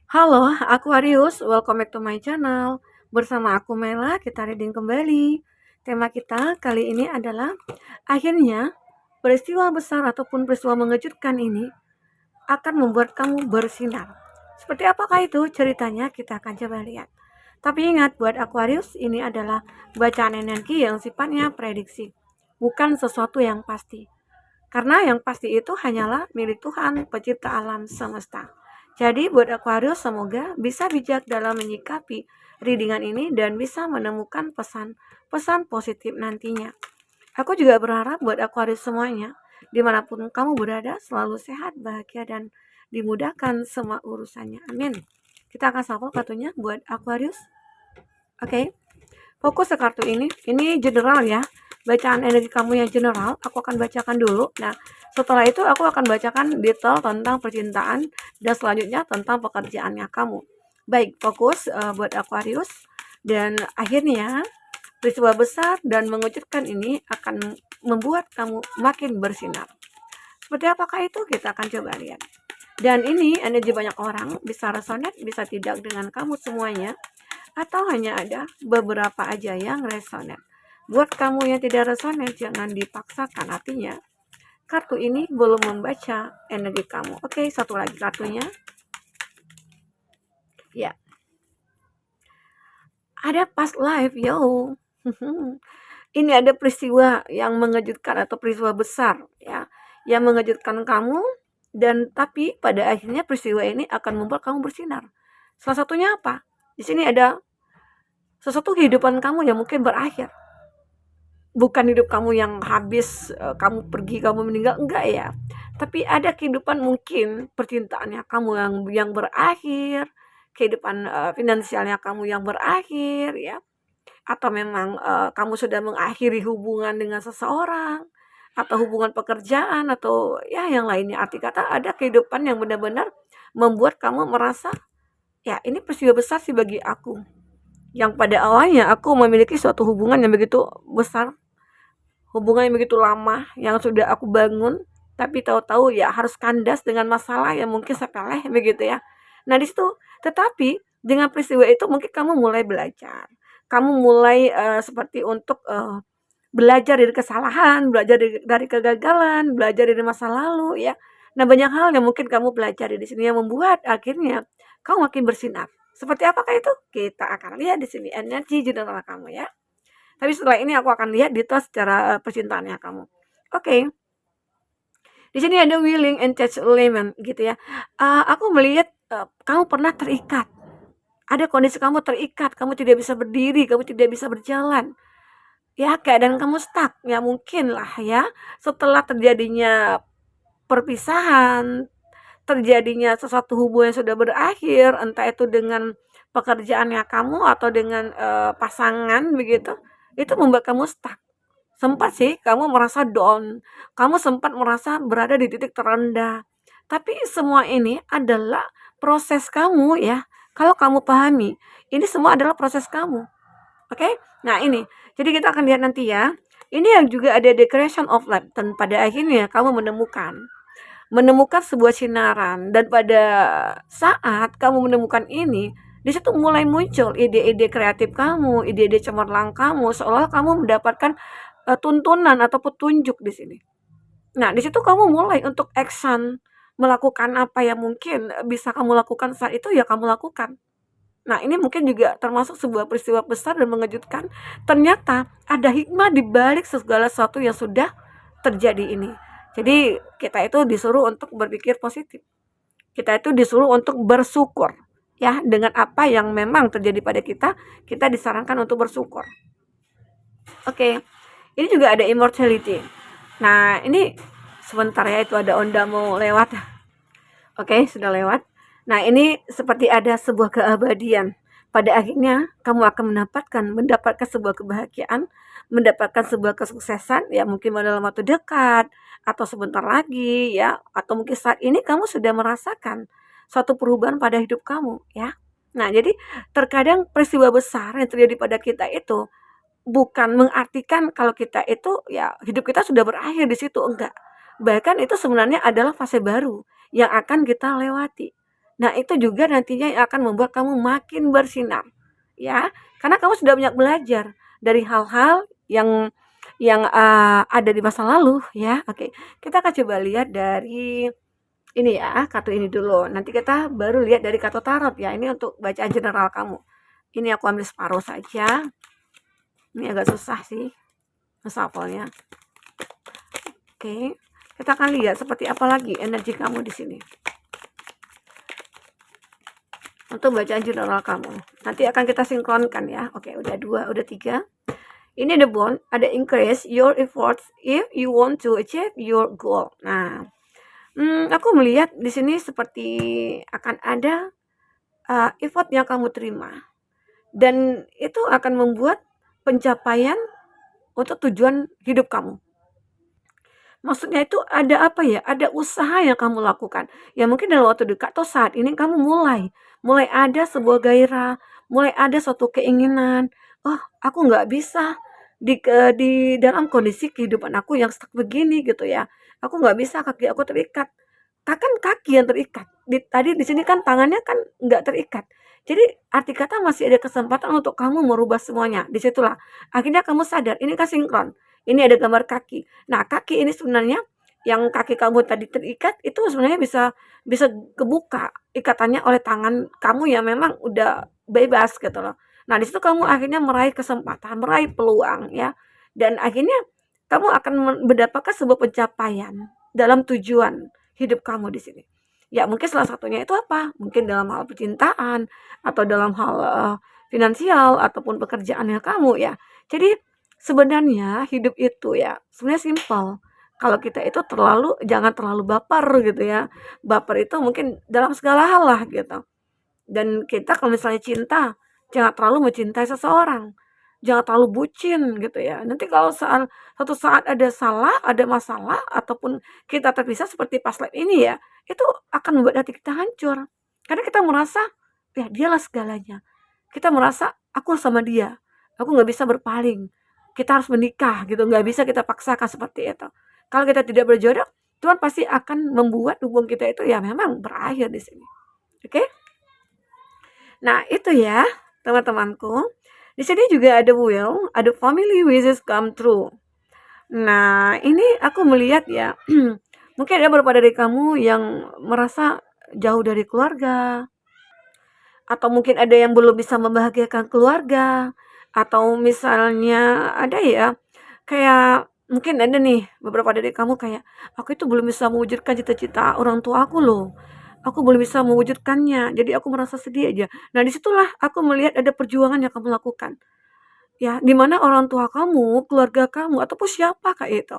Halo Aquarius, welcome back to my channel. Bersama aku Mela, kita reading kembali. Tema kita kali ini adalah akhirnya peristiwa besar ataupun peristiwa mengejutkan ini akan membuat kamu bersinar. Seperti apakah itu ceritanya? Kita akan coba lihat. Tapi ingat, buat Aquarius ini adalah bacaan energi yang sifatnya prediksi, bukan sesuatu yang pasti. Karena yang pasti itu hanyalah milik Tuhan, pencipta alam semesta. Jadi buat Aquarius semoga bisa bijak dalam menyikapi readingan ini dan bisa menemukan pesan-pesan positif nantinya. Aku juga berharap buat Aquarius semuanya, dimanapun kamu berada, selalu sehat, bahagia, dan dimudahkan semua urusannya. Amin. Kita akan shuffle kartunya buat Aquarius. Oke. Fokus ke kartu ini. Ini general ya. Bacaan energi kamu yang general, aku akan bacakan dulu. Nah, setelah itu aku akan bacakan detail tentang percintaan dan selanjutnya tentang pekerjaannya kamu. Baik, fokus buat Aquarius. Dan akhirnya peristiwa besar dan mengejutkan ini akan membuat kamu makin bersinar. Seperti apakah itu? Kita akan coba lihat. Dan ini energi banyak orang, bisa resonate, bisa tidak dengan kamu semuanya, atau hanya ada beberapa aja yang resonate. Buat kamu yang tidak resonate, jangan dipaksakan. Artinya, kartu ini belum membaca energi kamu. Oke, satu lagi kartunya. Ya, ada past life, yo. Ini ada peristiwa yang mengejutkan atau peristiwa besar, ya, yang mengejutkan kamu, dan tapi pada akhirnya peristiwa ini akan membuat kamu bersinar. Salah satunya apa? Di sini ada sesuatu kehidupan kamu yang mungkin berakhir. Bukan hidup kamu yang habis, kamu pergi, kamu meninggal, enggak ya. Tapi ada kehidupan mungkin percintaannya kamu yang berakhir, kehidupan, finansialnya kamu yang berakhir ya, atau memang, kamu sudah mengakhiri hubungan dengan seseorang, atau hubungan pekerjaan, atau ya yang lainnya. Arti kata ada kehidupan yang benar-benar membuat kamu merasa, ya ini peristiwa besar sih bagi aku. Yang pada awalnya aku memiliki suatu hubungan yang begitu besar, hubungan yang begitu lama yang sudah aku bangun, tapi tahu-tahu ya harus kandas dengan masalah yang mungkin sepele begitu ya. Nah di situ, tetapi dengan peristiwa itu mungkin kamu mulai belajar. Kamu mulai seperti untuk belajar dari kesalahan, belajar dari kegagalan, belajar dari masa lalu ya. Nah banyak hal yang mungkin kamu pelajari di sini yang membuat akhirnya kamu makin bersinar. Seperti apakah itu? Kita akan lihat di sini energi general kamu ya. Tapi setelah ini aku akan lihat detail secara percintaannya kamu. Oke. Di sini ada willing and touch lemon gitu ya. Aku melihat kamu pernah terikat. Ada kondisi kamu terikat, kamu tidak bisa berdiri, kamu tidak bisa berjalan. Ya, keadaan kamu stuck. Ya mungkin lah ya. Setelah terjadinya perpisahan, terjadinya sesuatu hubungan yang sudah berakhir, entah itu dengan pekerjaannya kamu atau dengan pasangan begitu, itu membuat kamu stuck. Sempat sih kamu merasa down, kamu sempat merasa berada di titik terendah. Tapi semua ini adalah proses kamu ya. Kalau kamu pahami, ini semua adalah proses kamu. Oke? Nah, ini. Jadi kita akan lihat nanti ya. Ini yang juga ada declaration of life dan pada akhirnya kamu menemukan sebuah sinaran, dan pada saat kamu menemukan ini, di situ mulai muncul ide-ide kreatif kamu, ide-ide cemerlang kamu, seolah kamu mendapatkan tuntunan atau petunjuk di sini. Nah, di situ kamu mulai untuk action, melakukan apa yang mungkin bisa kamu lakukan saat itu ya kamu lakukan. Nah, ini mungkin juga termasuk sebuah peristiwa besar dan mengejutkan. Ternyata ada hikmah di balik segala sesuatu yang sudah terjadi ini. Jadi, kita itu disuruh untuk berpikir positif. Kita itu disuruh untuk bersyukur. Ya, dengan apa yang memang terjadi pada kita disarankan untuk bersyukur. Oke. Ini juga ada immortality. Nah, ini sebentar ya, itu ada Onda mau lewat. Oke, sudah lewat. Nah, ini seperti ada sebuah keabadian. Pada akhirnya kamu akan mendapatkan sebuah kebahagiaan, mendapatkan sebuah kesuksesan ya mungkin dalam waktu dekat atau sebentar lagi ya, atau mungkin saat ini kamu sudah merasakan suatu perubahan pada hidup kamu ya. Nah, jadi terkadang peristiwa besar yang terjadi pada kita itu bukan mengartikan kalau kita itu ya hidup kita sudah berakhir di situ, enggak. Bahkan itu sebenarnya adalah fase baru yang akan kita lewati. Nah, itu juga nantinya yang akan membuat kamu makin bersinar, ya. Karena kamu sudah banyak belajar dari hal-hal yang ada di masa lalu, ya. Oke, kita akan coba lihat dari ini ya, kartu ini dulu. Nanti kita baru lihat dari kartu tarot ya. Ini untuk bacaan general kamu. Ini aku ambil separuh saja. Ini agak susah sih shuffle-nya. Oke, kita akan lihat seperti apa lagi energi kamu di sini. Untuk bacaan general kamu. Nanti akan kita sinkronkan ya. Oke, udah 2, udah 3. Ini ada bond, ada increase your efforts if you want to achieve your goal. Nah, aku melihat di sini seperti akan ada effort yang kamu terima. Dan itu akan membuat pencapaian untuk tujuan hidup kamu. Maksudnya itu ada apa ya, ada usaha yang kamu lakukan. Ya mungkin dalam waktu dekat atau saat ini kamu mulai ada sebuah gairah, mulai ada suatu keinginan, "Oh, aku nggak bisa di dalam kondisi kehidupan aku yang stuck begini," gitu ya. "Aku nggak bisa, kaki aku terikat." Kan kaki yang terikat, tadi di sini kan tangannya kan nggak terikat. Jadi arti kata masih ada kesempatan untuk kamu merubah semuanya. Di situlah akhirnya kamu sadar, ini kan sinkron. Ini ada gambar kaki. Nah, kaki ini sebenarnya yang kaki kamu tadi terikat itu sebenarnya bisa bisa kebuka ikatannya oleh tangan kamu yang memang udah bebas gitu loh. Nah, di situ kamu akhirnya meraih kesempatan, meraih peluang ya. Dan akhirnya kamu akan mendapatkan sebuah pencapaian dalam tujuan hidup kamu di sini. Ya mungkin salah satunya itu apa? Mungkin dalam hal percintaan atau dalam hal finansial ataupun pekerjaannya kamu ya. Jadi sebenarnya hidup itu ya sebenarnya simpel. Kalau kita itu jangan terlalu baper gitu ya. Baper itu mungkin dalam segala hal lah gitu. Dan kita kalau misalnya cinta, jangan terlalu mencintai seseorang. Jangan terlalu bucin gitu ya. Nanti kalau suatu saat ada salah, ada masalah ataupun kita terpisah seperti pas live ini ya, itu akan membuat hati kita hancur. Karena kita merasa ya dialah segalanya. Kita merasa aku sama dia, aku nggak bisa berpaling. Kita harus menikah gitu, nggak bisa kita paksakan seperti itu. Kalau kita tidak berjodoh, Tuhan pasti akan membuat hubungan kita itu ya memang berakhir di sini. Oke? Nah, itu ya, teman-temanku. Di sini juga ada will, ada family wishes come true. Nah, ini aku melihat ya, mungkin ada beberapa dari kamu yang merasa jauh dari keluarga, atau mungkin ada yang belum bisa membahagiakan keluarga, atau misalnya ada ya, kayak mungkin ada nih beberapa dari kamu kayak, "Aku itu belum bisa mewujudkan cita-cita orang tua aku loh. Aku belum bisa mewujudkannya, jadi aku merasa sedih aja." Nah, disitulah aku melihat ada perjuangan yang kamu lakukan. Ya, di mana orang tua kamu, keluarga kamu, ataupun siapa kayak itu,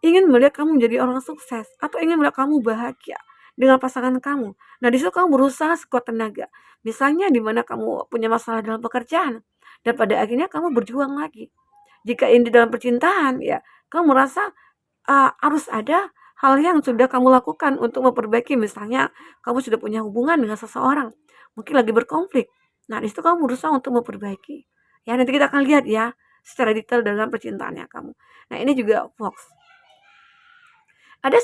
ingin melihat kamu menjadi orang sukses, atau ingin melihat kamu bahagia dengan pasangan kamu. Nah, di situ kamu berusaha sekuat tenaga. Misalnya di mana kamu punya masalah dalam pekerjaan, dan pada akhirnya kamu berjuang lagi. Jika ini dalam percintaan, ya, kamu merasa harus ada hal yang sudah kamu lakukan untuk memperbaiki. Misalnya, kamu sudah punya hubungan dengan seseorang, mungkin lagi berkonflik. Nah, di situ kamu berusaha untuk memperbaiki. Ya, nanti kita akan lihat ya, secara detail dalam percintaannya kamu. Nah, ini juga Fox. Ada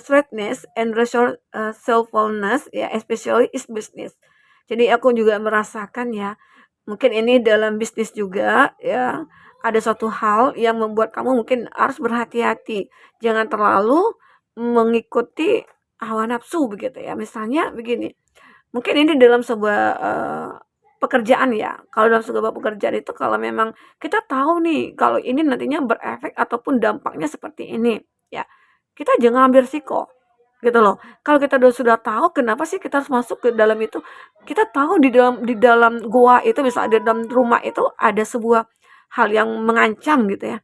straightness and resourcefulness ya, especially is business. Jadi aku juga merasakan ya, mungkin ini dalam bisnis juga ya, ada suatu hal yang membuat kamu mungkin harus berhati-hati. Jangan terlalu mengikuti hawa nafsu begitu ya. Misalnya begini, mungkin ini dalam sebuah pekerjaan ya. Kalau dalam sebuah pekerjaan itu kalau memang kita tahu nih kalau ini nantinya berefek ataupun dampaknya seperti ini ya. Kita jangan ambil risiko gitu loh. Kalau kita sudah tahu kenapa sih kita harus masuk ke dalam itu? Kita tahu di dalam goa itu misalnya di dalam rumah itu ada sebuah hal yang mengancam gitu ya.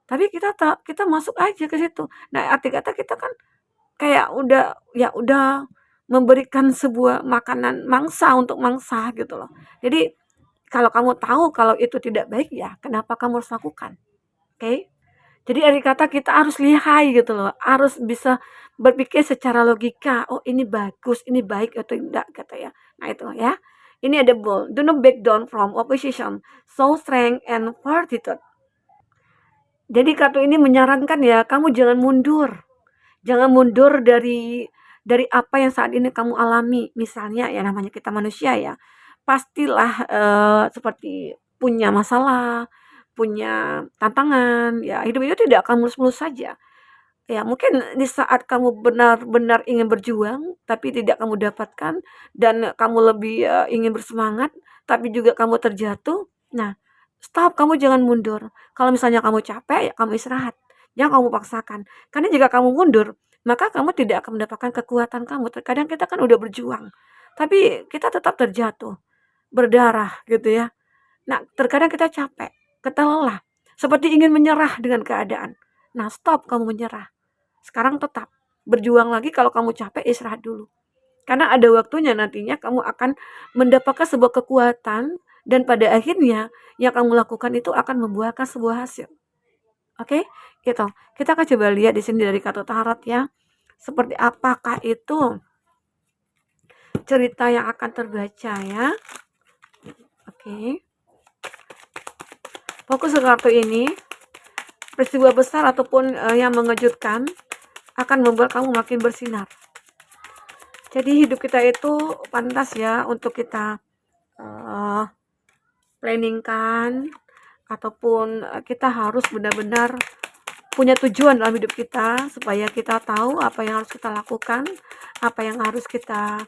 Tapi kita masuk aja ke situ. Nah, arti kata kita kan kayak udah memberikan sebuah makanan mangsa untuk mangsa gitu loh. Jadi kalau kamu tahu kalau itu tidak baik ya kenapa kamu harus lakukan? Oke? Jadi arti kata kita harus lihai gitu loh, harus bisa berpikir secara logika, "Oh ini bagus, ini baik atau tidak," gitu ya. Nah itu ya. Ini ada bold, "Do not back down from opposition, show strength and fortitude." Jadi kartu ini menyarankan ya, kamu jangan mundur. Jangan mundur dari dari apa yang saat ini kamu alami. Misalnya ya namanya kita manusia ya, pastilah, seperti punya masalah, punya tantangan, ya hidup itu tidak akan mulus-mulus saja. Ya mungkin di saat kamu benar-benar ingin berjuang, tapi tidak kamu dapatkan dan kamu lebih, ingin bersemangat, tapi juga kamu terjatuh, nah stop, kamu jangan mundur. Kalau misalnya kamu capek, ya kamu istirahat, jangan kamu paksakan. Karena jika kamu mundur, maka kamu tidak akan mendapatkan kekuatan kamu. Terkadang kita kan udah berjuang, tapi kita tetap terjatuh, berdarah gitu ya. Nah, terkadang kita capek, kita lelah, seperti ingin menyerah dengan keadaan. Nah, stop kamu menyerah. Sekarang tetap berjuang lagi, kalau kamu capek istirahat dulu. Karena ada waktunya nantinya kamu akan mendapatkan sebuah kekuatan dan pada akhirnya yang kamu lakukan itu akan membuahkan sebuah hasil. Oke? Gitu. Kita akan coba lihat di sini dari kata Tarot ya. Seperti apakah itu cerita yang akan terbaca ya. Oke. Fokus ke kartu ini. Peristiwa besar ataupun yang mengejutkan akan membuat kamu makin bersinar. Jadi hidup kita itu pantas ya untuk kita planningkan, ataupun kita harus benar-benar punya tujuan dalam hidup kita, supaya kita tahu apa yang harus kita lakukan, apa yang harus kita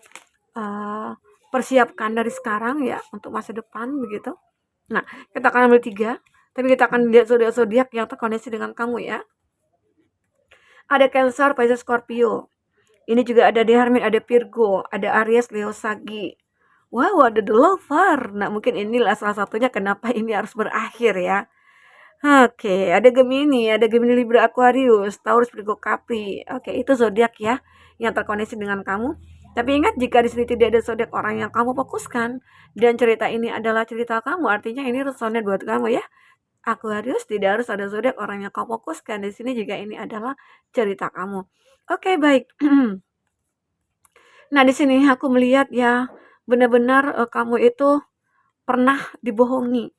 persiapkan dari sekarang ya untuk masa depan begitu. Nah, kita akan ambil 3, tapi kita akan lihat zodiak-zodiak yang terkoneksi dengan kamu ya. Ada Cancer, Pisces, Scorpio. Ini juga ada The Hermit, ada Virgo, ada Aries, Leo, Sagi. Wow, ada The Lover. Nah, mungkin inilah salah satunya kenapa ini harus berakhir ya. Oke, ada Gemini, Libra, Aquarius, Taurus, Virgo, Capri. Oke, itu zodiak ya yang terkoneksi dengan kamu. Tapi ingat, jika di sini tidak ada zodiak orang yang kamu fokuskan dan cerita ini adalah cerita kamu, artinya ini resonate buat kamu ya. Aquarius, tidak harus ada zodiak orang yang kamu fokuskan di sini jika ini adalah cerita kamu. Oke, baik. Nah, di sini aku melihat ya, benar-benar kamu itu pernah dibohongi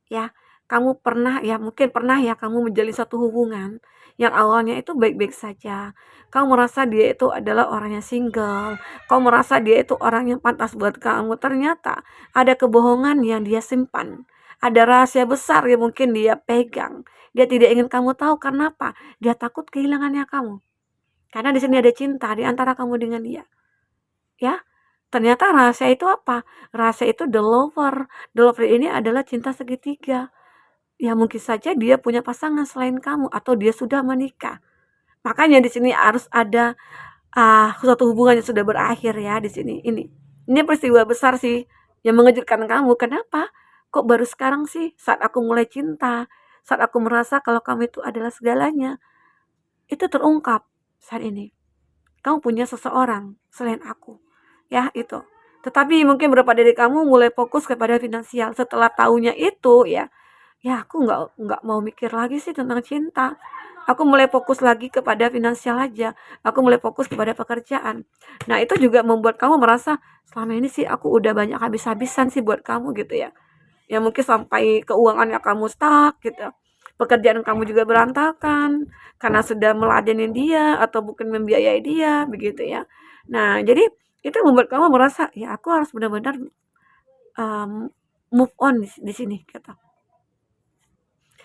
ya. Kamu pernah ya, mungkin pernah ya kamu menjalin satu hubungan yang awalnya itu baik-baik saja. Kamu merasa dia itu adalah orang yang single, kamu merasa dia itu orang yang pantas buat kamu. Ternyata ada kebohongan yang dia simpan. Ada rahasia besar yang mungkin dia pegang. Dia tidak ingin kamu tahu, karena apa? Dia takut kehilangannya kamu. Karena di sini ada cinta di antara kamu dengan dia. Ya, ternyata rahasia itu apa? Rahasia itu the lover. The lover ini adalah cinta segitiga. Ya mungkin saja dia punya pasangan selain kamu atau dia sudah menikah. Makanya di sini harus ada suatu hubungan yang sudah berakhir ya di sini. Ini peristiwa besar sih yang mengejutkan kamu. Kenapa? Kok baru sekarang sih saat aku mulai cinta, saat aku merasa kalau kamu itu adalah segalanya. Itu terungkap saat ini. Kamu punya seseorang selain aku. Ya, itu. Tetapi mungkin beberapa dari kamu mulai fokus kepada finansial. Setelah tahunya itu ya, aku nggak mau mikir lagi sih tentang cinta. Aku mulai fokus lagi kepada finansial aja. Aku mulai fokus kepada pekerjaan. Nah, itu juga membuat kamu merasa selama ini sih aku udah banyak habis-habisan sih buat kamu gitu ya. Ya mungkin sampai keuangannya kamu stuck gitu. Pekerjaan kamu juga berantakan karena sudah meladenin dia atau bukan membiayai dia begitu ya. Nah, jadi itu membuat kamu merasa ya aku harus benar-benar move on di sini gitu.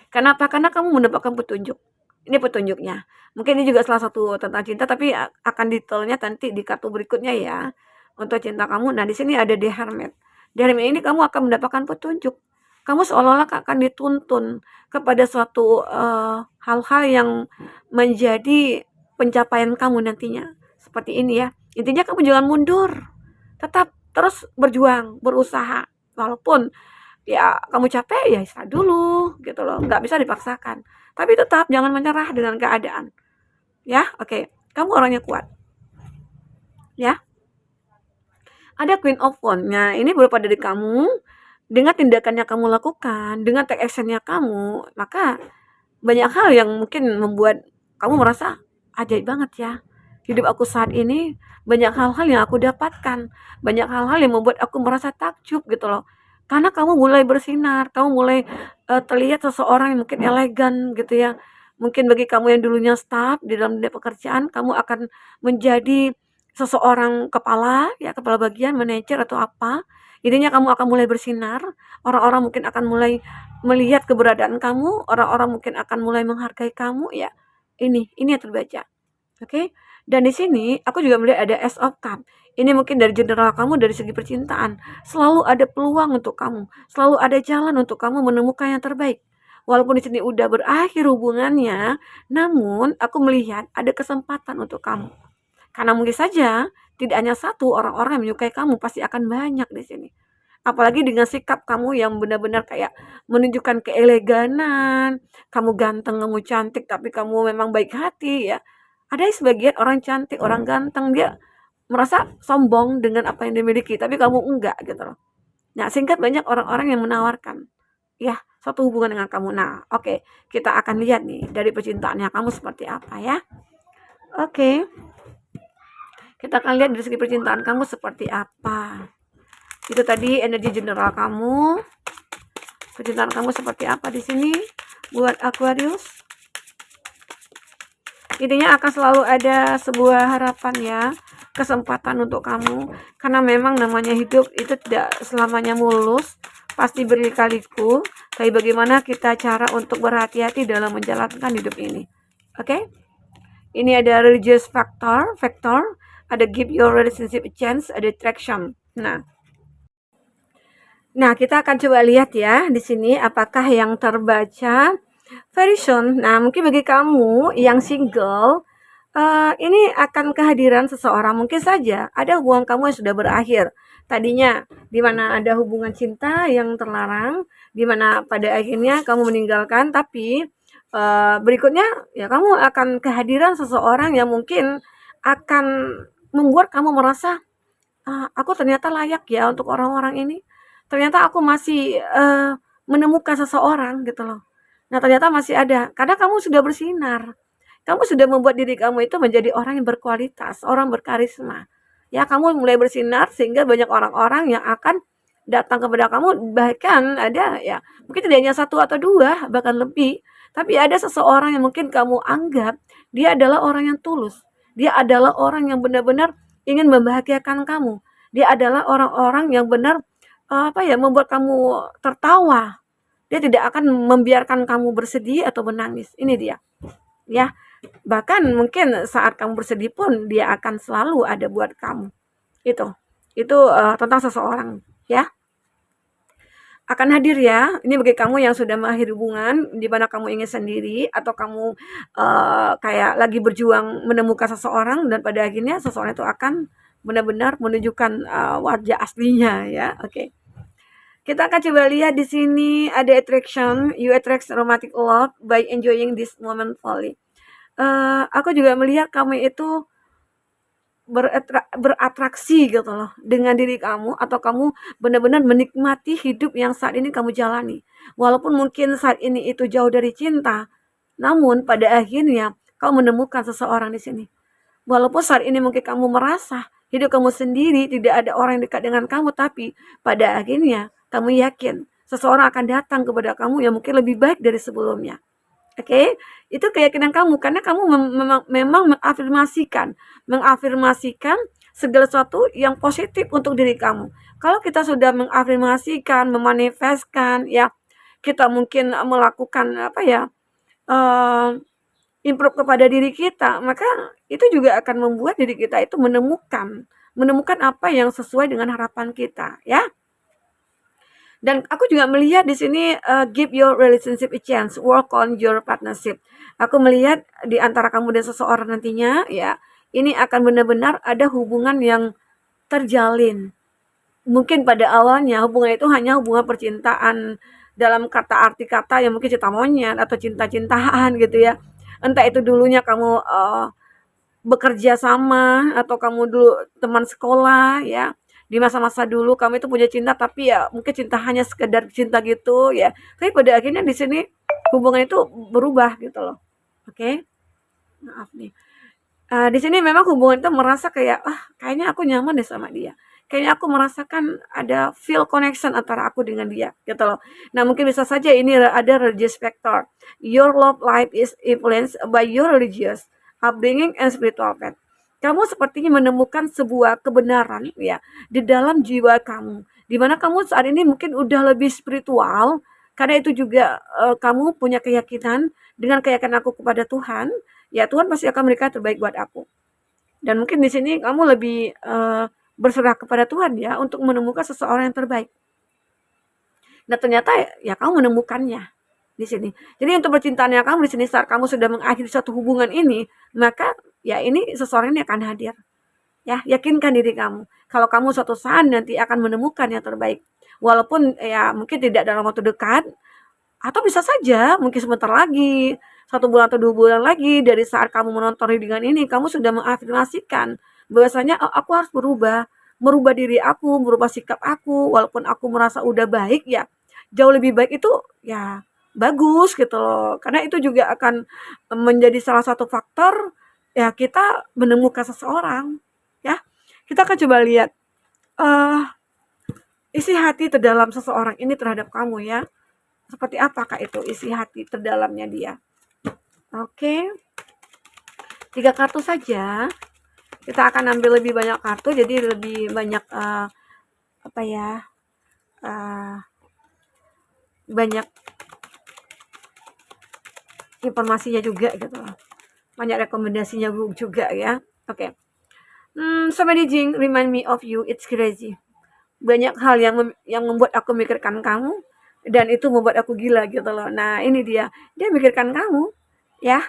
Kenapa? Karena kamu mendapatkan petunjuk. Ini petunjuknya. Mungkin ini juga salah satu tentang cinta, tapi akan detailnya nanti di kartu berikutnya ya. Untuk cinta kamu. Nah, di sini ada The Hermit. The Hermit ini kamu akan mendapatkan petunjuk. Kamu seolah-olah akan dituntun kepada suatu hal-hal yang menjadi pencapaian kamu nantinya. Seperti ini ya. Intinya kamu jangan mundur. Tetap terus berjuang, berusaha. Walaupun ya kamu capek, ya istirahat dulu gitu loh, nggak bisa dipaksakan. Tapi tetap jangan menyerah dengan keadaan. Ya, oke. Kamu orangnya kuat. Ya. Ada Queen of Wands. Nah, ini berupa dari kamu, dengan tindakan yang kamu lakukan, dengan take action-nya kamu, maka banyak hal yang mungkin membuat kamu merasa ajaib banget ya. Hidup aku saat ini banyak hal-hal yang aku dapatkan, banyak hal-hal yang membuat aku merasa takjub gitu loh. Karena kamu mulai bersinar, kamu mulai terlihat seseorang yang mungkin elegan gitu ya. Mungkin bagi kamu yang dulunya staff di dalam dunia pekerjaan, kamu akan menjadi seseorang kepala, ya kepala bagian, manajer atau apa, intinya kamu akan mulai bersinar, orang-orang mungkin akan mulai melihat keberadaan kamu, orang-orang mungkin akan mulai menghargai kamu, ya. Ini yang terbaca. Oke. Dan di sini aku juga melihat ada Ace of Cup. Ini mungkin dari general kamu dari segi percintaan. Selalu ada peluang untuk kamu. Selalu ada jalan untuk kamu menemukan yang terbaik. Walaupun di sini udah berakhir hubungannya, namun aku melihat ada kesempatan untuk kamu. Karena mungkin saja tidak hanya satu orang-orang yang menyukai kamu, pasti akan banyak di sini. Apalagi dengan sikap kamu yang benar-benar kayak menunjukkan keeleganan, kamu ganteng, kamu cantik, tapi kamu memang baik hati ya. Ada sebagian orang cantik, orang ganteng, dia merasa sombong dengan apa yang dimiliki, tapi kamu enggak gitu loh. Nah, singkat banyak orang-orang yang menawarkan ya satu hubungan dengan kamu. Nah, oke, kita akan lihat nih dari percintaannya kamu seperti apa ya. Oke, kita akan lihat dari segi percintaan kamu seperti apa. Itu tadi energi general kamu. Percintaan kamu seperti apa di sini buat Aquarius? Intinya akan selalu ada sebuah harapan ya, kesempatan untuk kamu. Karena memang namanya hidup itu tidak selamanya mulus, pasti berliku-liku. Tapi bagaimana kita cara untuk berhati-hati dalam menjalankan hidup ini. Oke? Ini ada religious factor, ada give your relationship a chance, ada attraction. Nah, kita akan coba lihat ya di sini apakah yang terbaca very soon. Nah, mungkin bagi kamu yang single, ini akan kehadiran seseorang. Mungkin saja ada hubungan kamu yang sudah berakhir. Tadinya di mana ada hubungan cinta yang terlarang, di mana pada akhirnya kamu meninggalkan, tapi berikutnya ya kamu akan kehadiran seseorang yang mungkin akan membuat kamu merasa, aku ternyata layak ya untuk orang-orang ini. Ternyata aku masih menemukan seseorang gitu loh. Nah, ternyata masih ada karena kamu sudah bersinar. Kamu sudah membuat diri kamu itu menjadi orang yang berkualitas, orang berkarisma. Ya, kamu mulai bersinar sehingga banyak orang-orang yang akan datang kepada kamu, bahkan ada ya, mungkin tidak hanya satu atau dua, bahkan lebih. Tapi ada seseorang yang mungkin kamu anggap dia adalah orang yang tulus. Dia adalah orang yang benar-benar ingin membahagiakan kamu. Dia adalah orang-orang yang benar membuat kamu tertawa. Dia tidak akan membiarkan kamu bersedih atau menangis. Ini dia. Ya. Bahkan mungkin saat kamu bersedih pun dia akan selalu ada buat kamu. Itu. Itu tentang seseorang, ya. Akan hadir ya. Ini bagi kamu yang sudah mengakhiri hubungan di mana kamu ingin sendiri atau kamu kayak lagi berjuang menemukan seseorang dan pada akhirnya seseorang itu akan benar-benar menunjukkan wajah aslinya ya. Oke. Kita akan coba lihat di sini ada attraction, you attract romantic love by enjoying this moment fully. Aku juga melihat kamu itu beratraksi gitu loh dengan diri kamu atau kamu benar-benar menikmati hidup yang saat ini kamu jalani. Walaupun mungkin saat ini itu jauh dari cinta, namun pada akhirnya kau menemukan seseorang di sini. Walaupun saat ini mungkin kamu merasa hidup kamu sendiri, tidak ada orang yang dekat dengan kamu, tapi pada akhirnya kamu yakin seseorang akan datang kepada kamu yang mungkin lebih baik dari sebelumnya. Oke, itu keyakinan kamu karena kamu memang mengafirmasikan segala sesuatu yang positif untuk diri kamu. Kalau kita sudah mengafirmasikan, memanifestkan, ya kita mungkin melakukan improve kepada diri kita, maka itu juga akan membuat diri kita itu menemukan apa yang sesuai dengan harapan kita, ya. Dan aku juga melihat di sini give your relationship a chance, work on your partnership. Aku melihat di antara kamu dan seseorang nantinya, ya, ini akan benar-benar ada hubungan yang terjalin. Mungkin pada awalnya hubungan itu hanya hubungan percintaan dalam kata arti kata yang mungkin cinta monyet atau cinta-cintaan gitu ya. Entah itu dulunya kamu bekerja sama atau kamu dulu teman sekolah ya. Di masa-masa dulu kamu itu punya cinta tapi ya mungkin cinta hanya sekedar cinta gitu ya. Tapi pada akhirnya di sini hubungan itu berubah gitu loh. Oke. Maaf nih. Di sini memang hubungan itu merasa kayak kayaknya aku nyaman deh sama dia. Kayaknya aku merasakan ada feel connection antara aku dengan dia gitu loh. Nah, mungkin bisa saja ini ada religious factor. Your love life is influenced by your religious upbringing and spiritual path. kamu sepertinya menemukan sebuah kebenaran ya di dalam jiwa kamu. Di mana kamu saat ini mungkin udah lebih spiritual karena itu juga kamu punya keyakinan dengan keyakinan aku kepada Tuhan, ya Tuhan pasti akan memberikan terbaik buat aku. Dan mungkin di sini kamu lebih berserah kepada Tuhan ya untuk menemukan seseorang yang terbaik. Nah ternyata ya kamu menemukannya di sini. Jadi untuk percintaannya kamu di sini saat kamu sudah mengakhiri satu hubungan ini, maka ya ini seseorang ini akan hadir. Ya, yakinkan diri kamu. Kalau kamu suatu saat nanti akan menemukan yang terbaik. Walaupun ya mungkin tidak dalam waktu dekat, atau bisa saja mungkin sebentar lagi, 1 bulan atau 2 bulan lagi dari saat kamu menonton readingan ini, kamu sudah mengafirmasikan bahwasanya oh, aku harus berubah, merubah diri aku, merubah sikap aku, walaupun aku merasa udah baik ya, jauh lebih baik itu ya bagus gitu loh. Karena itu juga akan menjadi salah satu faktor ya kita menemukan seseorang ya. Kita akan coba lihat eh isi hati terdalam seseorang ini terhadap kamu ya. Seperti apakah itu isi hati terdalamnya dia? Oke, 3 kartu saja. Kita akan ambil lebih banyak kartu, jadi lebih banyak apa ya? Uh, banyak informasinya juga gitu. Banyak rekomendasinya juga ya. Oke. So many things remind me of you. It's crazy. Banyak hal yang membuat aku mikirkan kamu dan itu membuat aku gila gitu loh. Nah, ini dia mikirkan kamu ya.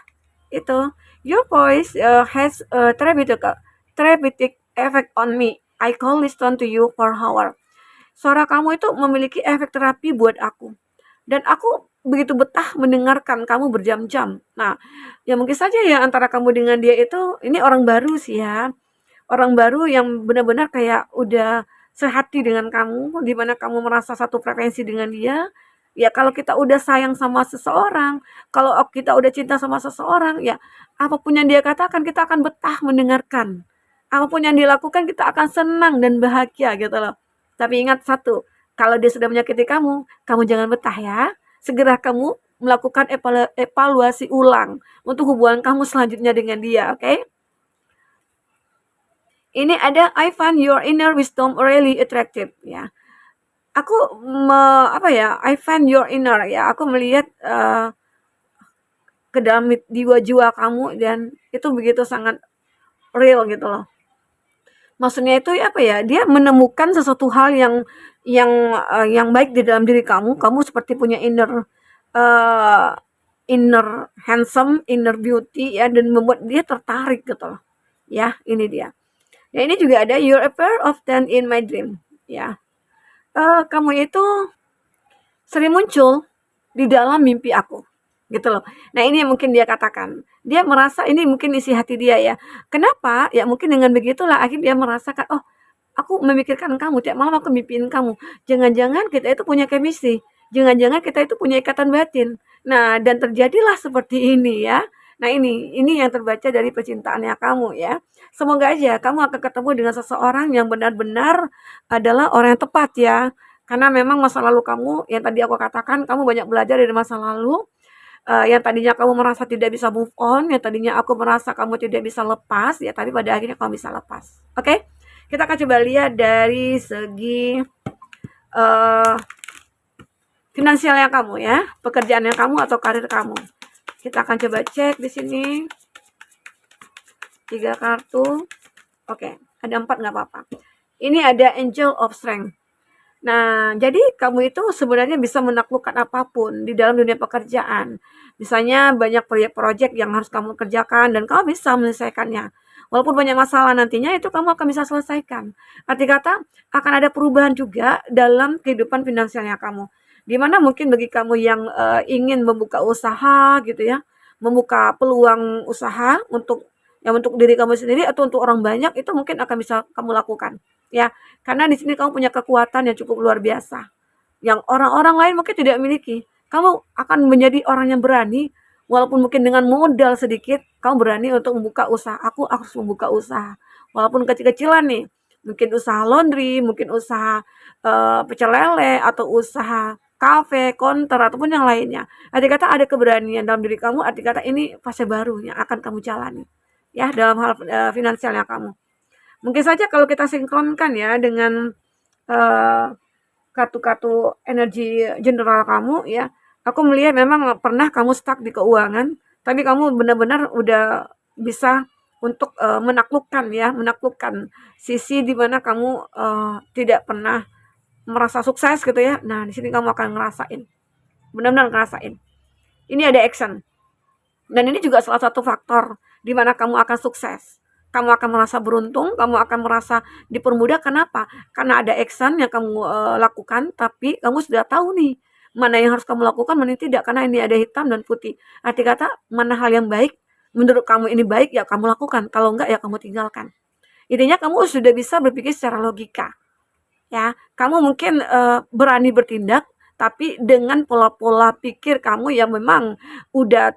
Itu your voice has a therapeutic effect on me. I call listen to you for hour. Suara kamu itu memiliki efek terapi buat aku. Dan aku begitu betah mendengarkan kamu berjam-jam. Nah, ya mungkin saja ya antara kamu dengan dia itu ini orang baru sih ya. Orang baru yang benar-benar kayak udah sehati dengan kamu, di mana kamu merasa satu frekuensi dengan dia. Ya kalau kita udah sayang sama seseorang, kalau kita udah cinta sama seseorang, ya apapun yang dia katakan kita akan betah mendengarkan. Apapun yang dilakukan kita akan senang dan bahagia gitu loh. Tapi ingat satu, kalau dia sudah menyakiti kamu jangan betah ya. Segera kamu melakukan evaluasi ulang untuk hubungan kamu selanjutnya dengan dia, oke? Ini ada I find your inner wisdom really attractive ya. Aku I find your inner ya. Aku melihat ke dalam jiwa kamu dan itu begitu sangat real gitu loh. Maksudnya itu apa ya? Dia menemukan sesuatu hal yang baik di dalam diri kamu. Kamu seperti punya uh, inner handsome, inner beauty ya dan membuat dia tertarik gitu loh. Ya, ini dia. Ya ini juga ada you're appear often in my dream. Ya, kamu itu sering muncul di dalam mimpi aku, gitu loh. Nah ini yang mungkin dia katakan. Dia merasa ini mungkin isi hati dia ya. Kenapa? Ya mungkin dengan begitulah akhirnya dia merasakan, oh aku memikirkan kamu, tiap malam aku mimpiin kamu. Jangan-jangan kita itu punya chemistry. Jangan-jangan kita itu punya ikatan batin. Nah, dan terjadilah seperti ini ya. Nah, ini yang terbaca dari percintaannya kamu ya. Semoga aja kamu akan ketemu dengan seseorang yang benar-benar adalah orang yang tepat ya. Karena memang masa lalu kamu yang tadi aku katakan kamu banyak belajar dari masa lalu. Yang tadinya kamu merasa tidak bisa move on, yang tadinya aku merasa kamu tidak bisa lepas, ya tapi pada akhirnya kamu bisa lepas. Oke? Kita akan coba lihat dari segi uh, finansialnya kamu ya, pekerjaannya kamu atau karir kamu. Kita akan coba cek di sini. 3 kartu. Oke, ada 4 nggak apa-apa. Ini ada Angel of Strength. Nah, jadi kamu itu sebenarnya bisa menaklukkan apapun di dalam dunia pekerjaan. Misalnya banyak proyek-proyek yang harus kamu kerjakan dan kamu bisa menyelesaikannya. Walaupun banyak masalah nantinya itu kamu akan bisa selesaikan. Arti kata akan ada perubahan juga dalam kehidupan finansialnya kamu. Dimana mungkin bagi kamu yang ingin membuka usaha gitu ya, membuka peluang usaha untuk diri kamu sendiri atau untuk orang banyak itu mungkin akan bisa kamu lakukan. Ya, karena di sini kamu punya kekuatan yang cukup luar biasa, yang orang-orang lain mungkin tidak miliki. Kamu akan menjadi orang yang berani, walaupun mungkin dengan modal sedikit, kamu berani untuk membuka usaha. Aku harus membuka usaha, walaupun kecil-kecilan nih. Mungkin usaha laundry, mungkin usaha pecel lele, atau usaha kafe, konter, ataupun yang lainnya. Arti kata ada keberanian dalam diri kamu, arti kata ini fase baru yang akan kamu jalani. ya dalam hal finansialnya kamu. Mungkin saja kalau kita sinkronkan ya dengan eh, kartu-kartu energi general kamu ya, aku melihat memang pernah kamu stuck di keuangan, tapi kamu benar-benar udah bisa untuk menaklukkan ya, menaklukkan sisi di mana kamu tidak pernah merasa sukses gitu ya. Nah, di sini kamu akan ngerasain, benar-benar ngerasain. Ini ada action. Dan ini juga salah satu faktor di mana kamu akan sukses. Kamu akan merasa beruntung, kamu akan merasa dipermudah. Kenapa? Karena ada action yang kamu lakukan, tapi kamu sudah tahu nih mana yang harus kamu lakukan, mana yang tidak. Karena ini ada hitam dan putih. Arti kata, mana hal yang baik, menurut kamu ini baik, ya kamu lakukan. Kalau enggak, ya kamu tinggalkan. Intinya kamu sudah bisa berpikir secara logika. Ya, kamu mungkin berani bertindak, tapi dengan pola-pola pikir kamu yang memang udah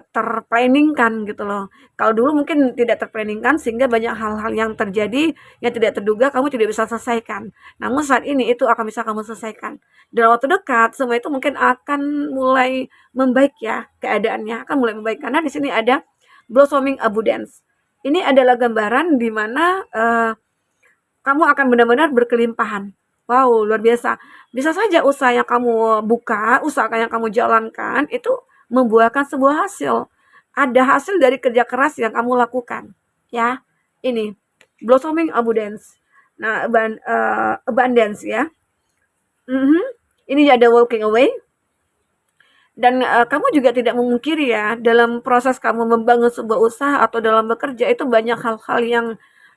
terplanning-kan gitu loh. Kalau dulu mungkin tidak terplanning-kan sehingga banyak hal-hal yang terjadi yang tidak terduga kamu tidak bisa selesaikan. Namun saat ini itu akan bisa kamu selesaikan. Dalam waktu dekat semua itu mungkin akan mulai membaik ya keadaannya, akan mulai membaik karena di sini ada blossoming abundance. Ini adalah gambaran di mana kamu akan benar-benar berkelimpahan. Wow, luar biasa. Bisa saja usaha yang kamu buka, usaha yang kamu jalankan itu membuahkan sebuah hasil. Ada hasil dari kerja keras yang kamu lakukan. Ya, ini blossoming abundance. Nah, abundance ya. Mhm. Ini ada walking away. Dan kamu juga tidak memungkiri ya, dalam proses kamu membangun sebuah usaha atau dalam bekerja itu banyak hal-hal yang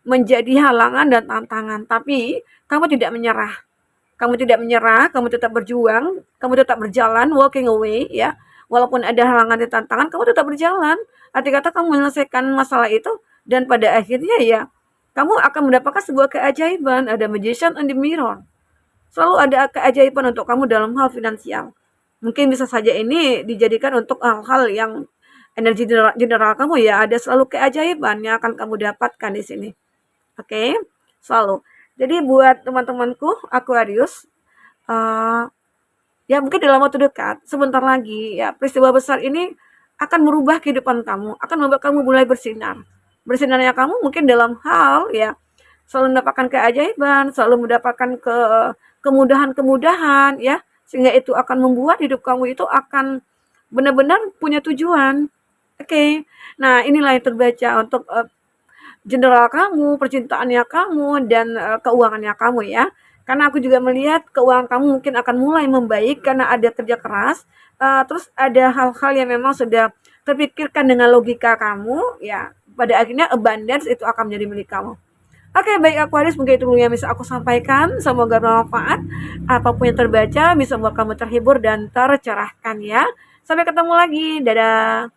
menjadi halangan dan tantangan, tapi kamu tidak menyerah. Kamu tidak menyerah, kamu tetap berjuang, kamu tetap berjalan, walking away ya. Walaupun ada halangan dan tantangan, kamu tetap berjalan. Arti kata kamu menyelesaikan masalah itu dan pada akhirnya ya kamu akan mendapatkan sebuah keajaiban, ada magician in the mirror. Selalu ada keajaiban untuk kamu dalam hal finansial. Mungkin bisa saja ini dijadikan untuk hal-hal yang energi general kamu ya, ada selalu keajaiban yang akan kamu dapatkan di sini. Oke, selalu. Jadi buat teman-temanku Aquarius, uh, ya mungkin dalam waktu dekat, sebentar lagi ya peristiwa besar ini akan merubah kehidupan kamu, akan membuat kamu mulai bersinar. Bersinarnya kamu mungkin dalam hal ya selalu mendapatkan keajaiban, selalu mendapatkan kemudahan-kemudahan ya, sehingga itu akan membuat hidup kamu itu akan benar-benar punya tujuan. Oke. Nah, inilah yang terbaca untuk general kamu, percintaannya kamu, dan keuangannya kamu ya. Karena aku juga melihat keuangan kamu mungkin akan mulai membaik karena ada kerja keras, terus ada hal-hal yang memang sudah terpikirkan dengan logika kamu, ya pada akhirnya abundance itu akan menjadi milik kamu. Oke, baik Aquarius, mungkin itu dulu yang bisa aku sampaikan. Semoga bermanfaat. Apapun yang terbaca bisa membuat kamu terhibur dan tercerahkan ya. Sampai ketemu lagi. Dadah.